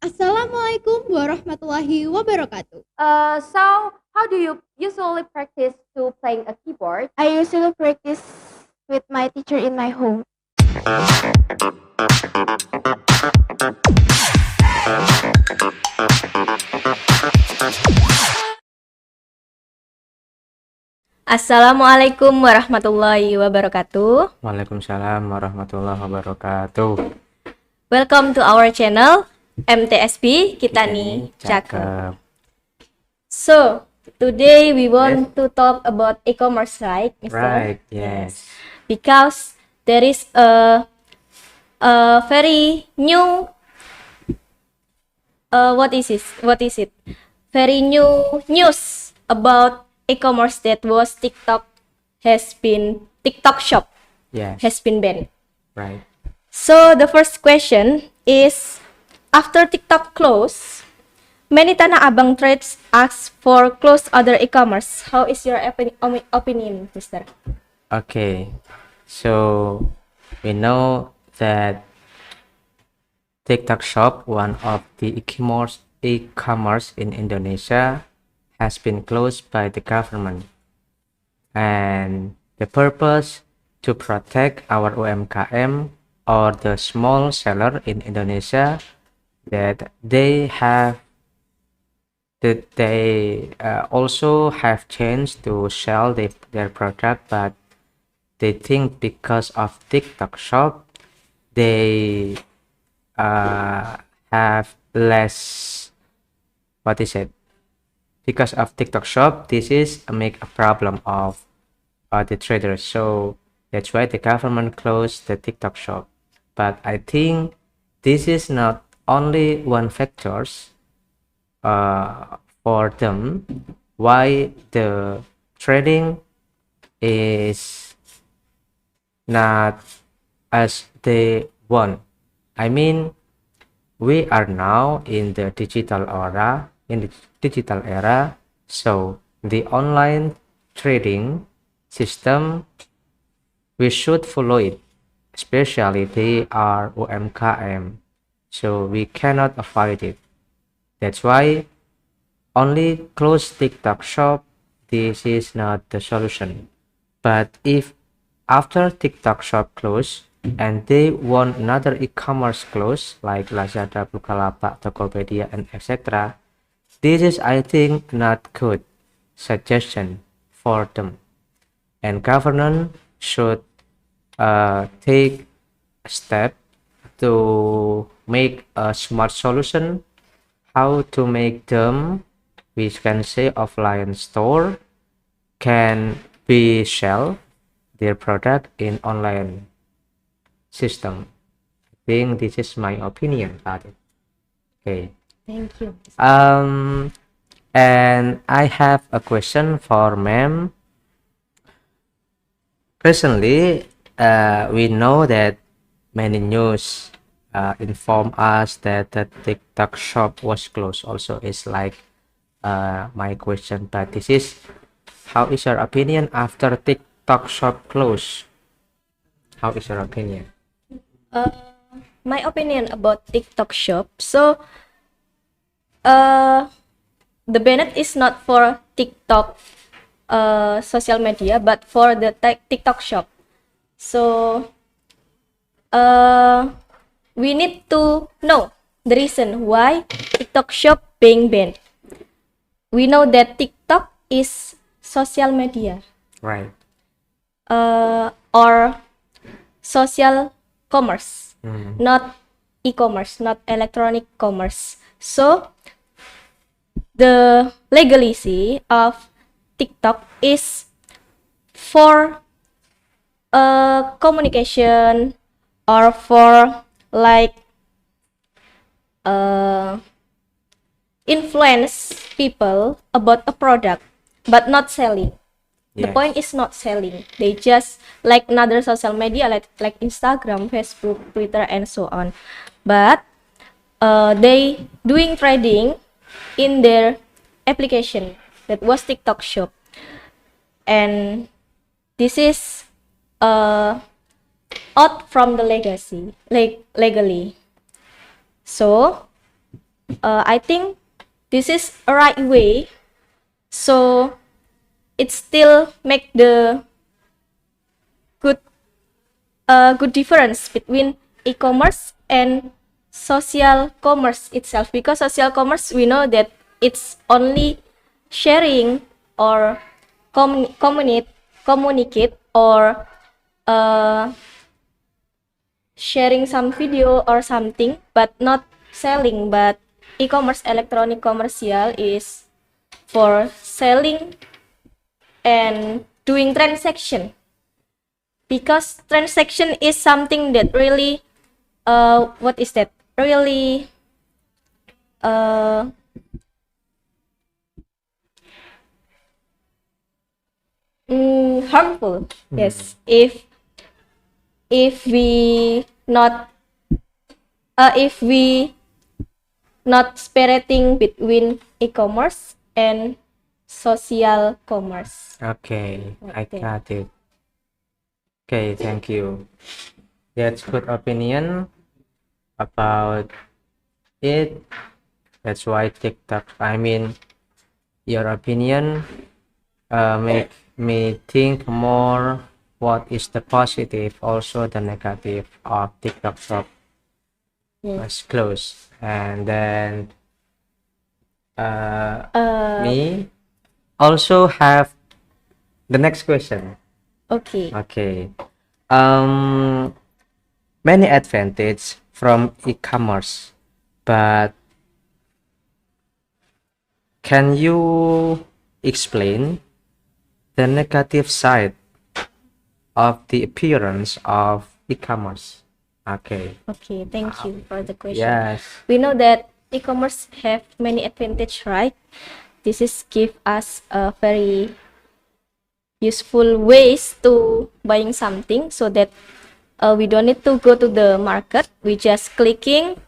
Assalamualaikum warahmatullahi wabarakatuh. So how do you usually practice to playing a keyboard? I usually practice with my teacher in my home. Assalamualaikum warahmatullahi wabarakatuh. Waalaikumsalam warahmatullahi wabarakatuh. Welcome to our channel MTsB Kita nih Cakep. So today we want to talk about e-commerce, right, Mr.? Right, yes. Because there is a very new what is it? Very new news about e-commerce that was TikTok shop Yes. has been banned. Right. So the first question is, after TikTok close, many Tanah Abang trades ask for close other e-commerce. How is your opinion, Mister? Okay. So we know that TikTok Shop, one of the e-commerce in Indonesia, has been closed by the government, and the purpose to protect our UMKM or the small seller in Indonesia, that they also have chance to sell their product, but they think because of TikTok Shop they have less, what is it, because of TikTok Shop this is make a problem of the traders, so that's why the government closed the TikTok Shop. But I think this is not only one factors for them why the trading is not as they want. I mean, we are now in the digital era, so the online trading system, we should follow it, especially they are UMKM, so we cannot avoid it. That's why only close TikTok Shop, this is not the solution. But if after TikTok Shop close and they want another e-commerce close like Lazada, Bukalapak, Tokopedia, and etc., this is, I think, not good suggestion for them, and government should take a step to make a smart solution how to make them, we can say, offline store can be sell their product in online system. I think this is my opinion about it. Okay. Thank you. And I have a question for ma'am. Recently, we know that many news inform us that the TikTok Shop was closed. Also, is like my question, but this is, how is your opinion after TikTok Shop closed? How is your opinion? My opinion about TikTok shop. So, the banned is not for TikTok social media, but for the TikTok shop. So, we need to know the reason why TikTok shop being banned. We know that TikTok is social media, Right. or social commerce, Mhm. not e-commerce, not electronic commerce. So the legality of TikTok is for communication or for like influence people about a product, but not selling. The Yes. point is not selling. They just like another social media like Instagram, Facebook, Twitter, and so on. But they doing trading in their application that was TikTok Shop, and this is out from the legally. So I think this is a right way, so it still make the good good difference between e-commerce and social commerce itself, because social commerce, we know that it's only sharing or communicate or sharing some video or something, but not selling. But e-commerce, electronic commercial, is for selling and doing transaction, because transaction is something that really what is that really harmful. Yes, if we not if we not separating between e-commerce and social commerce. Okay, I Okay. got it. Okay, thank you. That's good opinion about it. That's why TikTok, I mean, your opinion make me think more what is the positive, also the negative of TikTok shop was closed. And then me also have the next question. Okay. Okay. Many advantage from e-commerce, but can you explain the negative side of the appearance of e-commerce? Okay. Okay, thank you for the question. Yes. We know that e-commerce have many advantage, right? This is give us a very useful ways to buying something, so that we don't need to go to the market. We just clicking,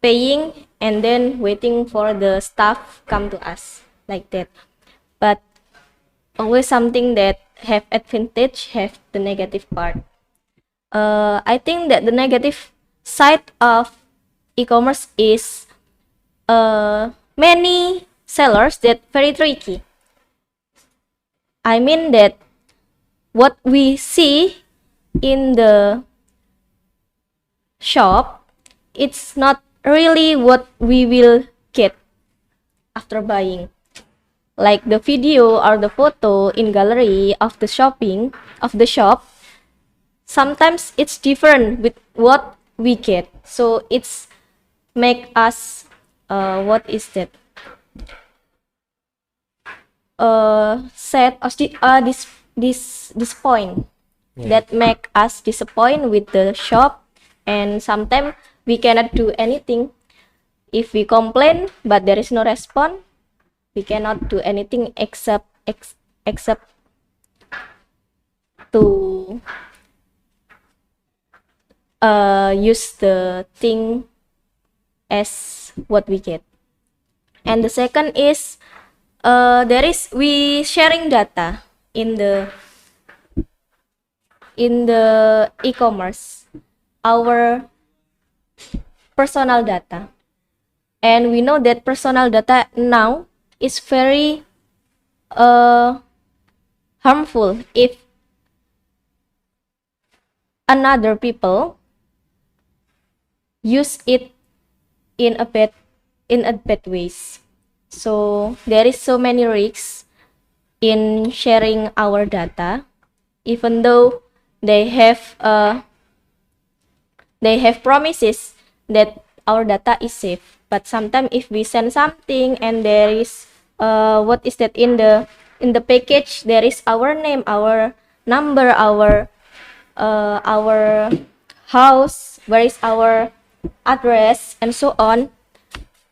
paying, and then waiting for the stuff come to us like that. But always something that have advantage have the negative part. I think that the negative side of e-commerce is many sellers that very tricky. I mean that what we see in the shop, it's not really what we will get after buying. Like the video or the photo in gallery of the shopping of the shop, sometimes it's different with what we get. So it's make us what is that sad or this point that make us disappoint with the shop. And sometimes we cannot do anything. If we complain but there is no response, we cannot do anything except to use the thing as what we get. And the second is we sharing data in the e-commerce, our personal data. And we know that personal data now is very harmful if another people use it in a bad ways. So there is so many risks in sharing our data, even though they have promises that our data is safe. But sometimes if we send something and there is what is that in the package, there is our name, our number, our house, where is our address, and so on,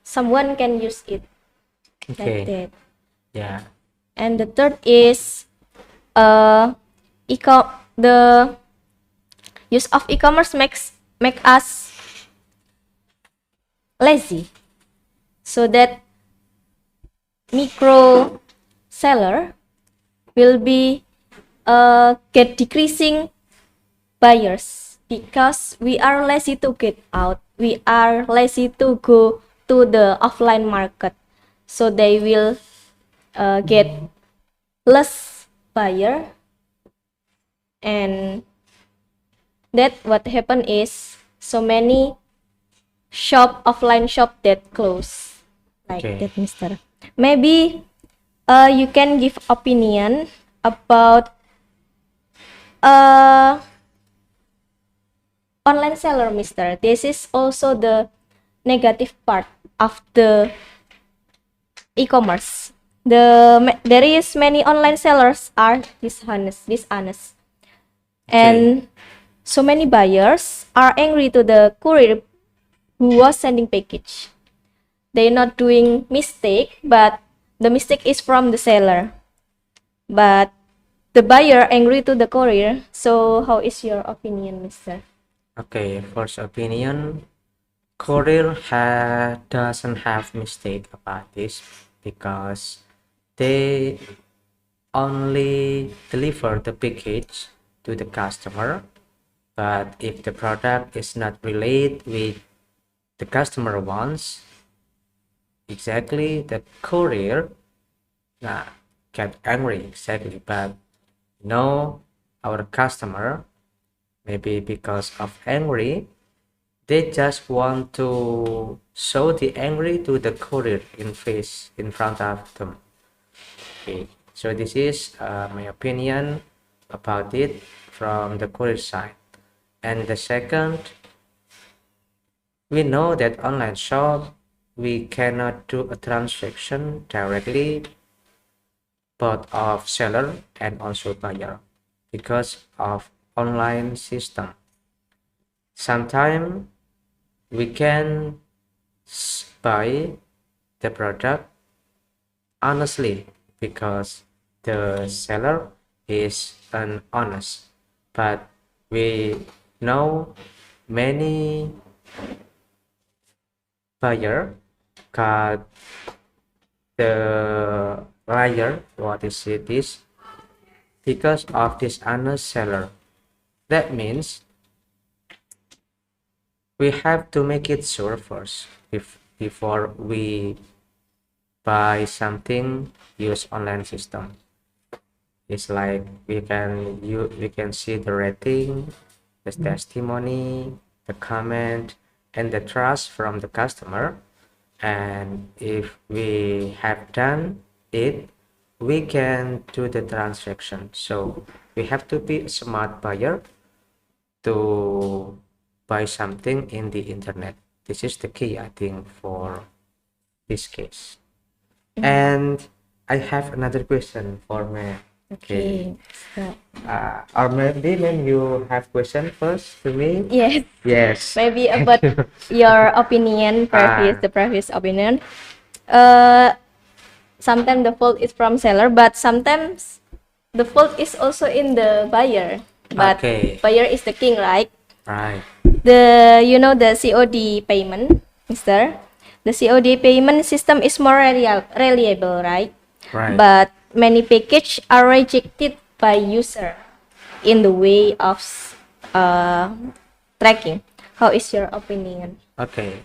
someone can use it like that. Yeah. And the third is the use of e-commerce make us lazy, so that micro seller will be get decreasing buyers, because we are lazy to get out, we are lazy to go to the offline market, so they will get less buyer, and that what happen is so many offline shop that close like Okay. that, Mister. Maybe you can give opinion about online seller, Mister. This is also the negative part of the e-commerce. There is many online sellers are dishonest, and so many buyers are angry to the courier who was sending package. They're not doing mistake, but the mistake is from the seller. But the buyer angry to the courier. So how is your opinion, Mister? Okay, first opinion, courier doesn't have mistake about this because they only deliver the package to the customer, but if the product is not related with the customer wants, exactly the courier get angry, exactly. But no, our customer, maybe because of angry, they just want to show the angry to the courier in front of them. Okay, so this is my opinion about it from the courier side. And the second, we know that online shop we cannot do a transaction directly both of seller and also buyer because of online system. Sometimes we can buy the product honestly because the seller is honest, but we know many buyer got the liar, what is it is, because of dishonest seller. That means we have to make it sure first before we buy something use online system. It's like we can see the rating, the testimony, the comment, and the trust from the customer. And if we have done it, we can do the transaction. So we have to be a smart buyer to buy something in the internet. This is the key, I think, for this case. And I have another question for me. Okay. So, Or maybe when you have question first to me. yes. Yes. Maybe about your opinion, the previous opinion. Sometimes the fault is from seller, but sometimes the fault is also in the buyer. But Okay. buyer is the king, right? Right. The COD payment, Mister. The COD payment system is more reliable, right? Right. But many package are rejected by user in the way of tracking. How is your opinion? Okay.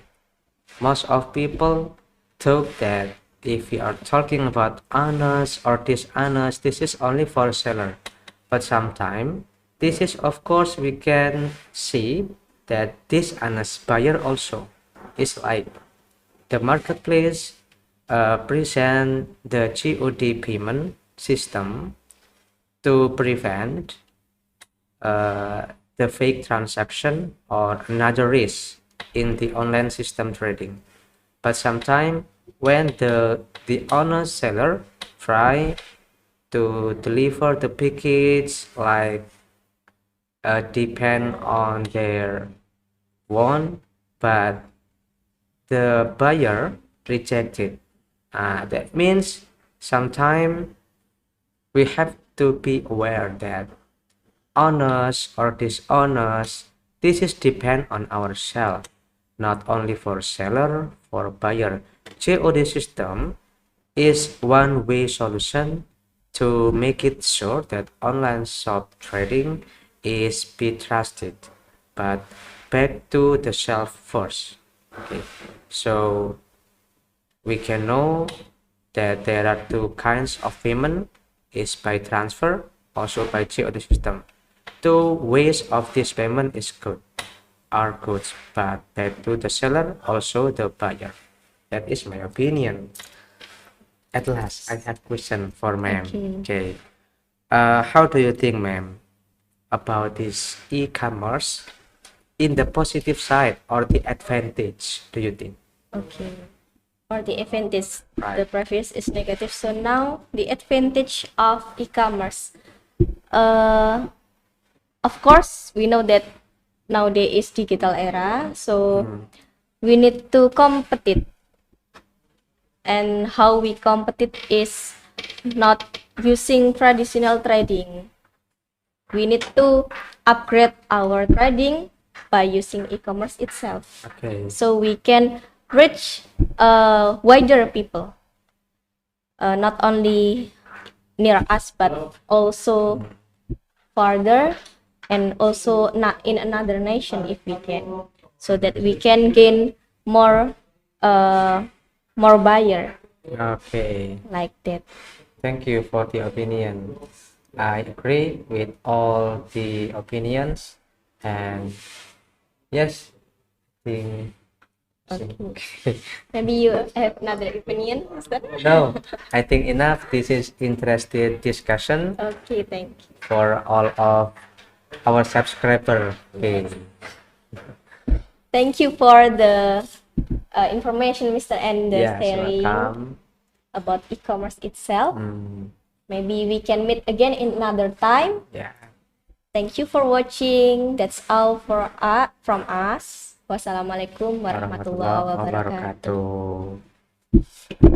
Most of people thought that if we are talking about honest or dishonest, this is only for seller. But sometimes this is, of course, we can see that dishonest buyer also is like the marketplace present the COD payment system to prevent the fake transaction or another risk in the online system trading. But sometimes when the honest seller try to deliver the package like depend on their want, but the buyer rejected. That means sometimes we have to be aware that honest or dishonest, this is depend on ourselves, not only for seller, for buyer. COD system is one way solution to make it sure that online shop trading is be trusted. But back to the shelf first. Okay, so we can know that there are two kinds of payment, is by transfer, also by COD system. Two ways of this payment is good, are good, but bad to the seller, also the buyer. That is my opinion. At last, I have question for ma'am. Okay. How do you think, ma'am, about this e-commerce in the positive side or the advantage, do you think? Okay. For the advantage, Right. the previous is negative. So now the advantage of e-commerce. Of course, we know that nowadays is digital era, so we need to compete. And how we compete is not using traditional trading. We need to upgrade our trading by using e-commerce itself, Okay. so we can reach wider people, not only near us but also farther, and also not in another nation if we can, so that we can gain more buyer, Okay. like that. Thank you for the opinion. I agree with all the opinions, and yes, think. Okay. Maybe you have another opinion, is that? No, I think enough. This is interesting discussion Okay, thank you. for all of our subscriber. Okay. Thank you for the information, Mr. and the Yes, sharing welcome. about e-commerce itself. Mm, Maybe we can meet again in another time. yeah. Thank you for watching. That's all for from us. Wassalamualaikum warahmatullahi Warahmatullahi wabarakatuh. wabarakatuh.